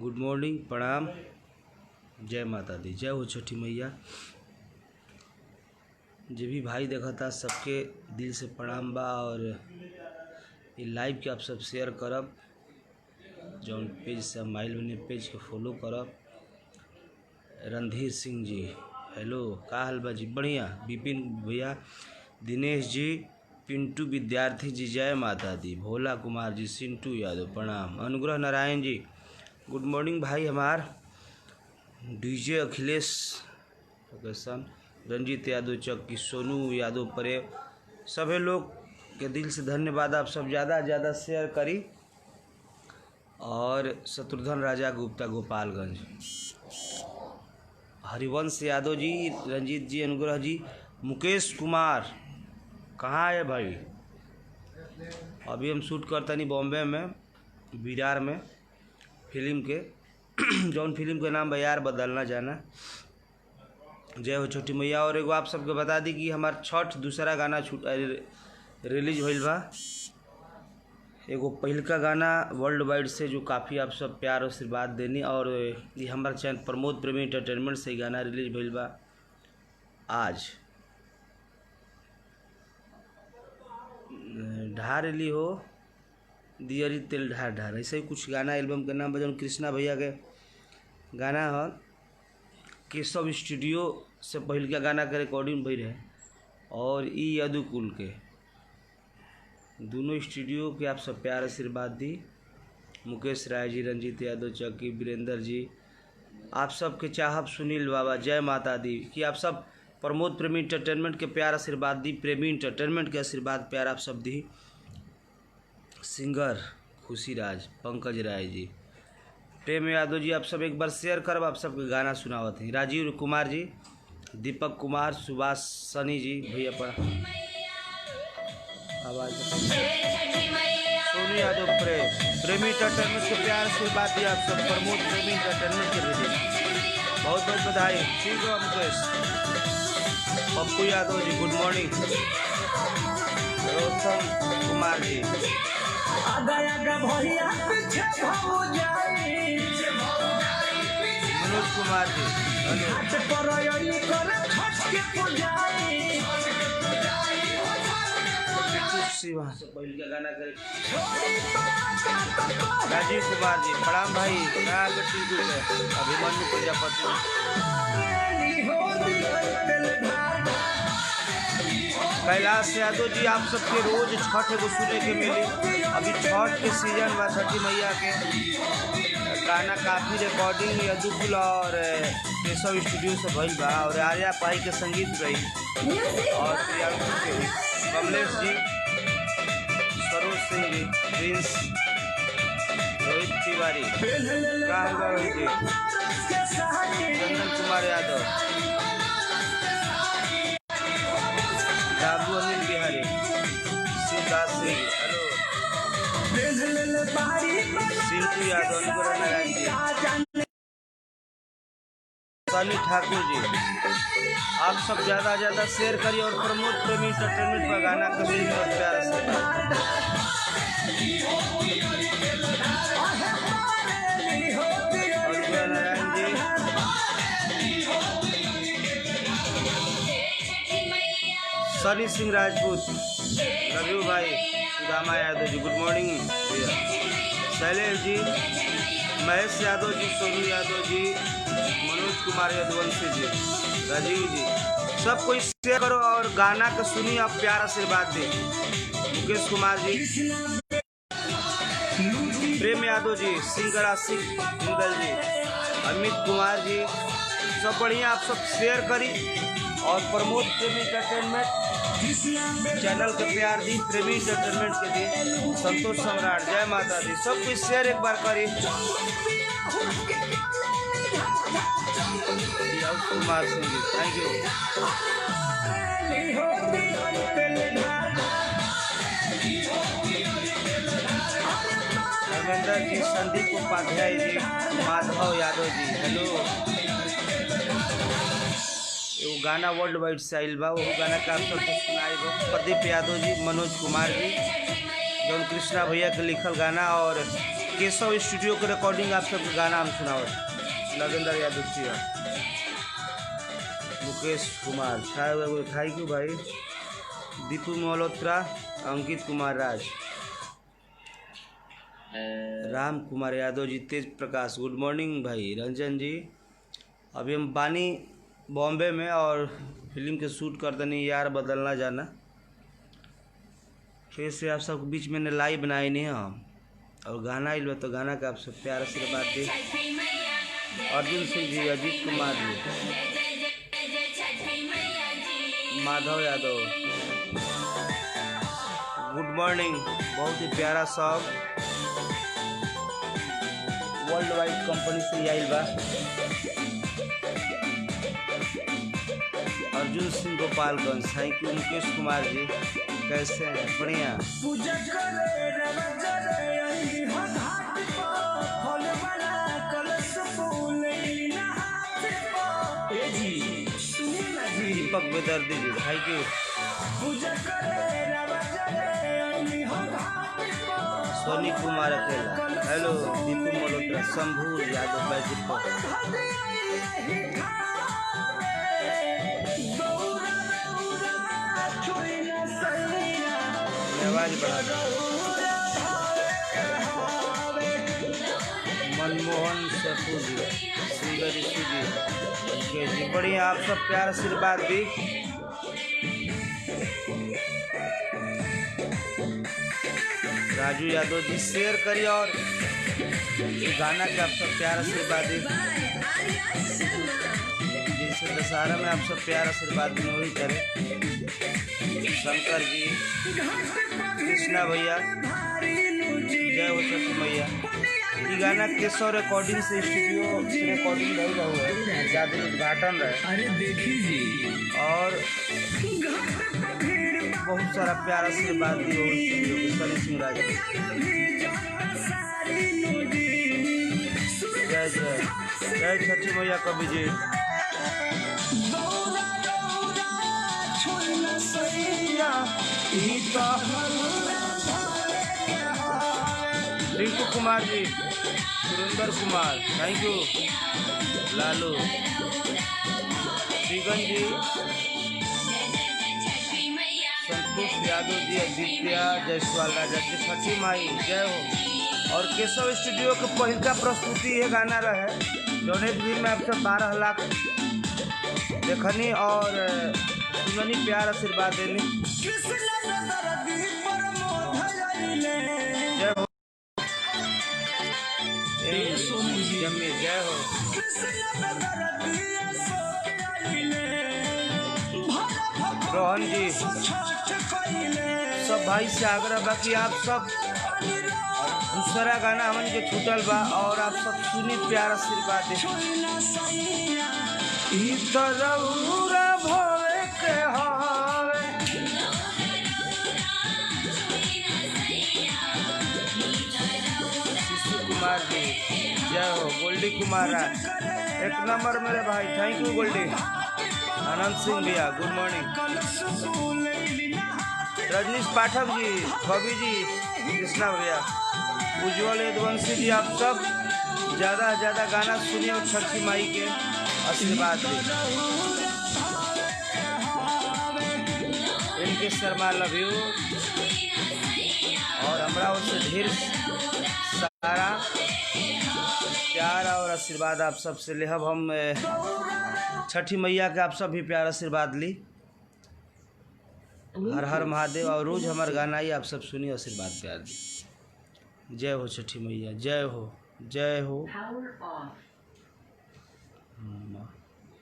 Good morning, प्रणाम, जय माता दी, जय हो छठी मैया। जो भी भाई देखा था सबके दिल से प्रणाम बा। और ये लाइव के आप सब शेयर करब, जौन पेज से माइल बने पेज के फॉलो करब। रणधीर सिंह जी हेलो, का हाल बा जी? बढ़िया। विपिन भैया, दिनेश जी, पिंटू विद्यार्थी जी जय माता दी, भोला कुमार जी, सिंटू यादव प्रणाम, अनुग्रह नारायण जी गुड मॉर्निंग भाई हमार, डीजे अखिलेश लोकेशन, रंजीत यादव चक्की, सोनू यादव परे, सभी लोग के दिल से धन्यवाद। आप सब ज़्यादा से ज़्यादा शेयर करी। और शत्रुघ्न राजा गुप्ता गोपालगंज, हरिवंश यादव जी, रंजीत जी, अनुग्रह जी, मुकेश कुमार कहाँ है भाई? अभी हम शूट करता नहीं बॉम्बे में, विरार में, फिल्म के जौन फिल्म के नाम यार बदलना जाना। जय हो छठी मैया। और एगो आप सबके बता दी कि हमार छठ दूसरा गाना रिलीज होइल बा। एगो पहिलका गाना वर्ल्ड वाइड से जो काफ़ी आप सब प्यार और आशीर्वाद देनी। और ये हमारा चैनल प्रमोद प्रेमी एंटरटेनमेंट से गाना रिलीज होइल बा आज। ढार ली हो दियरी तेल ढार ढार, ऐसे ही कुछ गाना एल्बम के नाम बजन कृष्णा भैया के गाना है। केशव स्टूडियो से पहल का गाना के रिकॉर्डिंग भई रहे। और ई यदुकुल के दोनों स्टूडियो के आप सब प्यार आशीर्वाद दी। मुकेश राय जी, रंजीत यादव चक्की, वीरेंद्र जी, आप सब के चाहब, सुनील बाबा जय माता दी, कि आप सब प्रमोद प्रेमी एंटरटेनमेंट के प्यार आशीर्वाद दी, प्रेमी एंटरटेनमेंट के आशीर्वाद प्यार आप सब दी। सिंगर खुशी राज, पंकज राय जी, प्रेम यादव जी, आप सब एक बार शेयर करब। आप सबके गाना सुनावत हैं। राजीव कुमार जी, दीपक कुमार, सुभाष सनी जी भैया पर आवाज, सोनू यादव प्रेमी एंटरटेनमेंट के प्यार से बात दिया। आप सब प्रमोद प्रेमी एंटरटेनमेंट के लिए बहुत बहुत बधाई। ठीक है मुकेश, पप्पू यादव जी गुड मॉर्निंग, रोशन कुमार जी, मनोज कुमार जी, गाना करे राजीव कुमार जी प्रणाम भाई, अभिमन्यु प्रजापति, कैलाश यादव जी, आप सबके रोज छठ को सुने के मिली। अभी छठ के सीजन बा, छठी मैया के गाना काफ़ी रिकॉर्डिंग यदुकुल और केशव स्टूडियो से भइल बा। और आर्या पाई के संगीत रही। और कमलेश जी, सरोज सिंह जी, प्रिंस, रोहित तिवारी, रोहित जी, चंदन कुमार यादव, बाबू अनिल बिहारी, शिवदास सिंह, हेलो, सिंटू यादव, अनुग्रह नारायण जी, सनी ठाकुर जी, आप सब ज़्यादा ज़्यादा शेयर करिए। और प्रमोद प्रेमी एंटरटेनमेंट का गाना कभी बहुत प्यार से अनुग्रह नारायण जी, सनी सिंह राजपूत, रवि भाई, सुदामा यादव जी गुड मॉर्निंग भैया, शैलेश जी, महेश यादव जी, सोनू यादव जी, मनोज कुमार यदुवंशी जी, राजीव जी, सब कोई शेयर करो और गाना को सुनिए, आप प्यार आशीर्वाद दें। मुकेश कुमार जी, प्रेम यादव जी, सिंगर आशिक हिंदल जी, अमित कुमार जी, सब बढ़िया। आप सब शेयर करी। और प्रमोद प्रेमी एंटरटेनमेंट चैनल के प्यार दी, प्रेमी एंटरटेनमेंट के दी, संतोष सम्राट जय माता दी, सब कुछ शेयर एक बार करी। Kumar Singh ji thank you. Dharmendra ji, Sandeep Upadhyay ji, Madhav Yadav ji hello. वो गाना वर्ल्ड वाइड से आइल बा, वो गाना का आप सबको सुनाई बा। प्रदीप यादव जी, मनोज कुमार जी, जौन कृष्णा भैया के लिखल गाना। और केशव स्टूडियो के रिकॉर्डिंग आप सबके गाना हम सुनावत नगेंद्र यादव सिंह, मुकेश कुमार छाए हुए थैंक यू भाई, दीपू मल्होत्रा, अंकित कुमार राज, राम कुमार यादव जी, तेज प्रकाश गुड मॉर्निंग भाई, रंजन जी। अभी हम बानी बॉम्बे में और फिल्म के शूट करते नहीं यार बदलना जाना, फिर से आप सबके बीच में लाइव बनाए नहीं हम और गाना आइल तो गाना का आप सब प्यार आशीर्वाद दी। अर्जुन सिंह जी, अजीत कुमार जी, माधव यादव गुड मॉर्निंग, बहुत ही प्यारा सॉन्ग वर्ल्ड वाइड कंपनी से आइल बा। अर्जुन सिंह गोपालगंज थैंक यू, मुकेश कुमार जी कैसे हैं, बढ़िया। दीपक बेदर्दी जी थैंक यू, सोनी कुमार अकेला हेलो, दीपू मल्होत्रा, शंभू यादव बैजूपुर, आवाज बढ़ा, मनमोहन सेफू जी, श्रीगर ऋषि जी, बढ़िया आप सब प्यार आशीर्वाद दी। राजू यादव जी शेयर करिए और गाना का आप सब प्यार आशीर्वाद दी, जिनसे दशहरा में आप सब प्यार आशीर्वाद दी वही करें। शंकर जी, कृष्णा भैया जय हो छठी मैया। ये गाना केशव रिकॉर्डिंग से स्टूडियो से रिकॉर्डिंग रही हुआ है, ज़्यादा उद्घाटन रहे, अरे देखिए जी, और बहुत सारा प्यारा आशीर्वाद दी हो सनी सिंह राज, जय जय जय छठी मैया कवि जी। रिंकू कुमार जी, सुरेंद्र कुमार थैंक यू, लालू श्रीगन जी, संतोष यादव जी, आदित्य जयसवाल राजा जी, छठी माई जय हो। और केशव स्टूडियो के पहल का प्रस्तुति ये गाना रहे, डोनेट भी में अब सब 12 लाख देखनी और सुननी प्यार आशीर्वाद देनी, जय हो जय हो। रोहन जी, सब भाई से आग्रह बा कि आप सब दूसरा गाना हमन के छूटल बा और आप सब सुनी प्यार आशीर्वाद दे। शिशु कुमार जी जय हो, गोल्डी कुमार एक नंबर मेरे भाई थैंक यू गोल्डी, आनंद सिंह भैया गुड मॉर्निंग, रजनीश पाठक जी, कवि जी, कृष्णा भैया, उज्जवल यदुवंशी जी, आप सब ज़्यादा से ज़्यादा गाना सुनिए और छठी माई के आशीर्वाद दें। इनके शर्मा लव यू और हमरा उससे ढेर सारा प्यार और आशीर्वाद आप सब से ले। हम छठी मैया के आप सब भी प्यार आशीर्वाद ली। हर हर महादेव और रोज हमारे गाना ही आप सब सुनिए, आशीर्वाद प्यार दी। जय हो छठी मैया, जय हो जय हो।